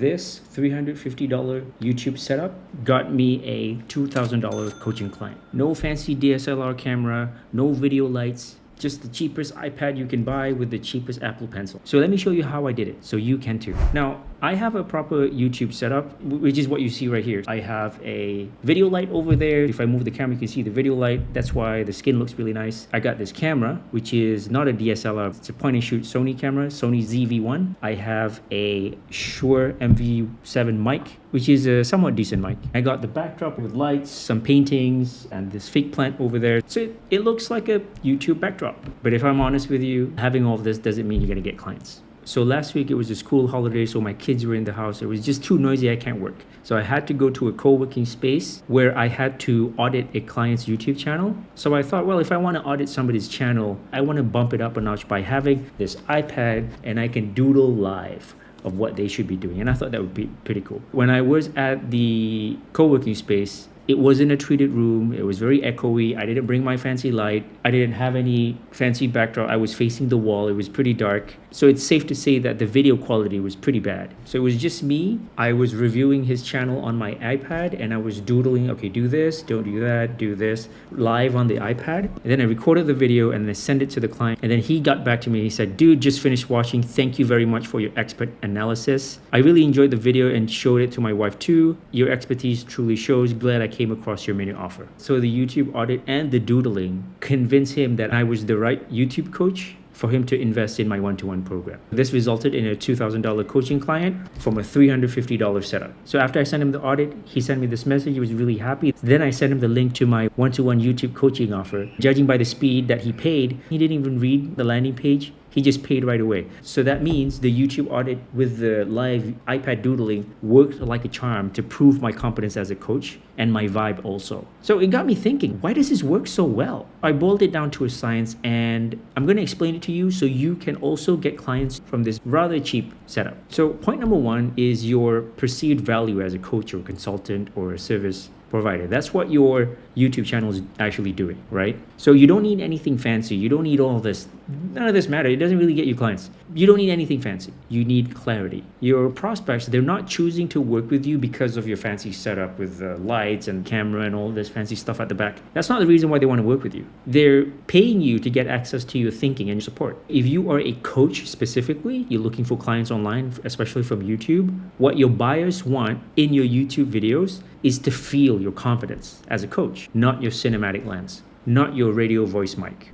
this $350 YouTube setup got me a $2,000 coaching client. No fancy DSLR camera, no video lights, just the cheapest iPad you can buy with the cheapest Apple Pencil. So let me show you how I did it so you can too. Now, I have a proper YouTube setup, which is what you see right here. I have a video light over there. If I move the camera, you can see the video light. That's why the skin looks really nice. I got this camera, which is not a DSLR. It's a point and shoot Sony camera, Sony ZV-1. I have a Shure MV7 mic, which is a somewhat decent mic. I got the backdrop with lights, some paintings, and this fake plant over there. So it looks like a YouTube backdrop. But if I'm honest with you, having all of this doesn't mean you're gonna get clients. So last week it was a school holiday, so my kids were in the house. It was just too noisy, I can't work. So I had to go to a co-working space where I had to audit a client's YouTube channel. So I thought, well, if I want to audit somebody's channel, I want to bump it up a notch by having this iPad and I can doodle live of what they should be doing. And I thought that would be pretty cool. When I was at the co-working space, it wasn't a treated room. It was very echoey. I didn't bring my fancy light. I didn't have any fancy backdrop. I was facing the wall. It was pretty dark. So it's safe to say that the video quality was pretty bad. So it was just me. I was reviewing his channel on my iPad and I was doodling, okay, do this, don't do that, do this, live on the iPad. And then I recorded the video and then sent it to the client. And then he got back to me. He said, dude, just finished watching. Thank you very much for your expert analysis. I really enjoyed the video and showed it to my wife too. Your expertise truly shows. Glad I came across your mini offer. So the YouTube audit and the doodling convinced him that I was the right YouTube coach for him to invest in my one-to-one program. This resulted in a $2,000 coaching client from a $350 setup. So after I sent him the audit, he sent me this message. He was really happy. Then I sent him the link to my one-to-one YouTube coaching offer. Judging by the speed that he paid, he didn't even read the landing page. He just paid right away. So that means the YouTube audit with the live iPad doodling worked like a charm to prove my competence as a coach and my vibe also. So it got me thinking, why does this work so well? I boiled it down to a science and I'm gonna explain it to you so you can also get clients from this rather cheap setup. So point number one is your perceived value as a coach or consultant or a service provider. That's what your YouTube channel is actually doing, right? So you don't need anything fancy. You don't need all this. None of this matters. It doesn't really get you clients. You don't need anything fancy. You need clarity. Your prospects, they're not choosing to work with you because of your fancy setup with the lights and camera and all this fancy stuff at the back. That's not the reason why they want to work with you. They're paying you to get access to your thinking and your support. If you are a coach specifically, you're looking for clients online, especially from YouTube, what your buyers want in your YouTube videos is to feel your confidence as a coach, not your cinematic lens, not your radio voice mic.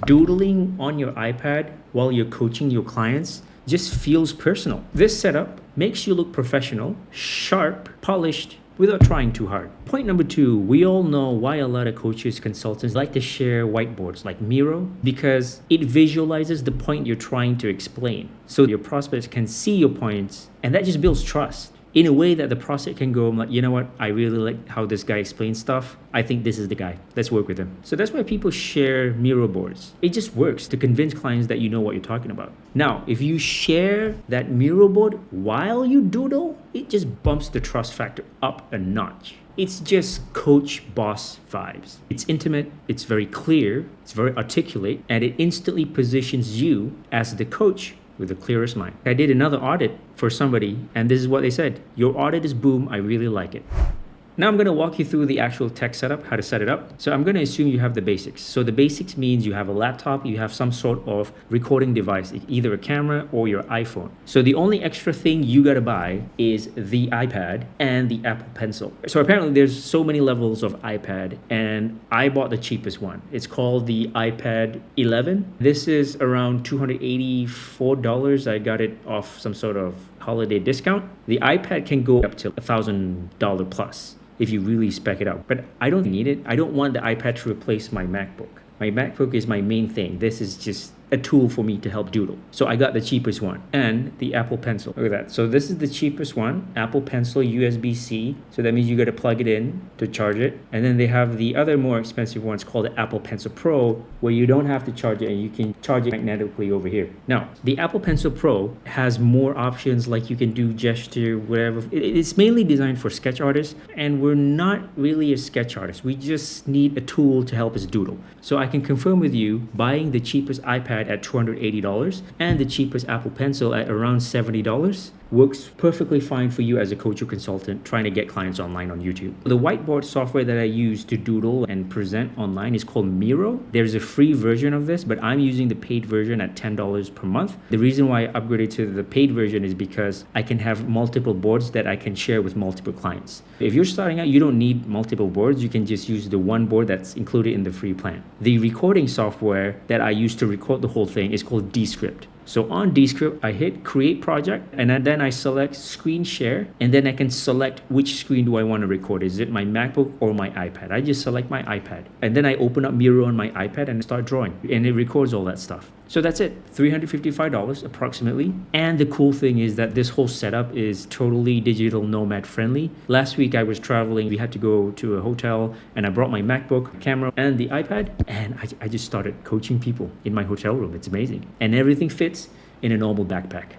Doodling on your iPad while you're coaching your clients just feels personal. This setup makes you look professional, sharp, polished, without trying too hard. Point number two, we all know why a lot of coaches, consultants like to share whiteboards like Miro, because it visualizes the point you're trying to explain. So your prospects can see your points and that just builds trust. In a way that the prospect can go, like, you know what, I really like how this guy explains stuff. I think this is the guy. Let's work with him. So that's why people share Miro boards. It just works to convince clients that you know what you're talking about. Now, if you share that Miro board while you doodle, it just bumps the trust factor up a notch. It's just coach boss vibes. It's intimate, it's very clear, it's very articulate, and it instantly positions you as the coach with the clearest mind. I did another audit for somebody and this is what they said. Your audit is boom, I really like it. Now I'm going to walk you through the actual tech setup, how to set it up. So I'm going to assume you have the basics. So the basics means you have a laptop, you have some sort of recording device, either a camera or your iPhone. So the only extra thing you got to buy is the iPad and the Apple Pencil. So apparently there's so many levels of iPad and I bought the cheapest one. It's called the iPad 11. This is around $284. I got it off some sort of holiday discount. The iPad can go up to $1,000 plus if you really spec it out. But I don't need it. I don't want the iPad to replace my MacBook. My MacBook is my main thing. This is just a tool for me to help doodle. So I got the cheapest one and the Apple Pencil. Look at that. So this is the cheapest one, Apple Pencil USB-C. So that means you got to plug it in to charge it. And then they have the other more expensive ones called the Apple Pencil Pro, where you don't have to charge it and you can charge it magnetically over here. Now, the Apple Pencil Pro has more options, like you can do gesture, whatever. It's mainly designed for sketch artists, and we're not really a sketch artist. We just need a tool to help us doodle. So I can confirm with you, buying the cheapest iPad at $280 and the cheapest Apple Pencil at around $70 works perfectly fine for you as a coach or consultant trying to get clients online on YouTube. The whiteboard software that I use to doodle and present online is called Miro. There's a free version of this, but I'm using the paid version at $10 per month. The reason why I upgraded to the paid version is because I can have multiple boards that I can share with multiple clients. If you're starting out, you don't need multiple boards. You can just use the one board that's included in the free plan. The recording software that I use to record the whole thing is called Descript. So on Descript, I hit create project and then I select screen share, and then I can select which screen do I want to record. Is it my MacBook or my iPad? I just select my iPad and then I open up Miro on my iPad and start drawing, and it records all that stuff. So that's it, $355 approximately. And the cool thing is that this whole setup is totally digital nomad friendly. Last week I was traveling, we had to go to a hotel and I brought my MacBook, camera, and the iPad, and I just started coaching people in my hotel room. It's amazing. And everything fits in a normal backpack.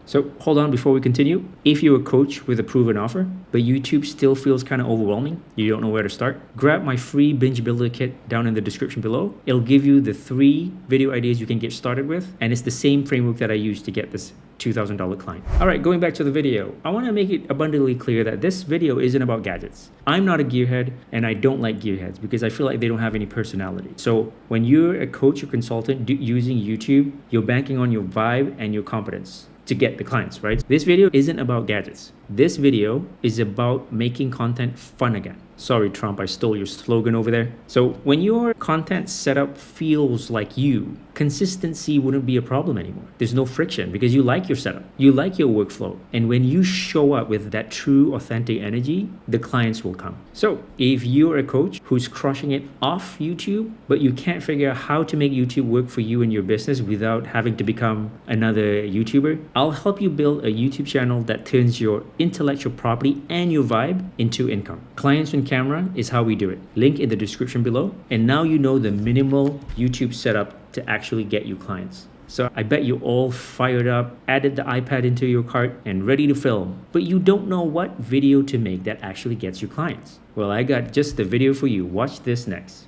So hold on before we continue. If you're a coach with a proven offer, but YouTube still feels kind of overwhelming, you don't know where to start, grab my free Binge Builder kit down in the description below. It'll give you the 3 video ideas you can get started with, and it's the same framework that I used to get this $2,000 client. All right, going back to the video, I want to make it abundantly clear that this video isn't about gadgets. I'm not a gearhead, and I don't like gearheads because I feel like they don't have any personality. So when you're a coach or consultant using YouTube, you're banking on your vibe and your competence to get the clients, right? This video isn't about gadgets. This video is about making content fun again. Sorry, Trump, I stole your slogan over there. So when your content setup feels like you, consistency wouldn't be a problem anymore. There's no friction because you like your setup. You like your workflow. And when you show up with that true, authentic energy, the clients will come. So if you're a coach who's crushing it off YouTube, but you can't figure out how to make YouTube work for you and your business without having to become another YouTuber, I'll help you build a YouTube channel that turns your intellectual property and your vibe into income. Clients on camera is how we do it. Link in the description below. And now you know the minimal YouTube setup to actually get you clients. So I bet you're all fired up, added the iPad into your cart and ready to film, but you don't know what video to make that actually gets you clients. Well, I got just the video for you. Watch this next.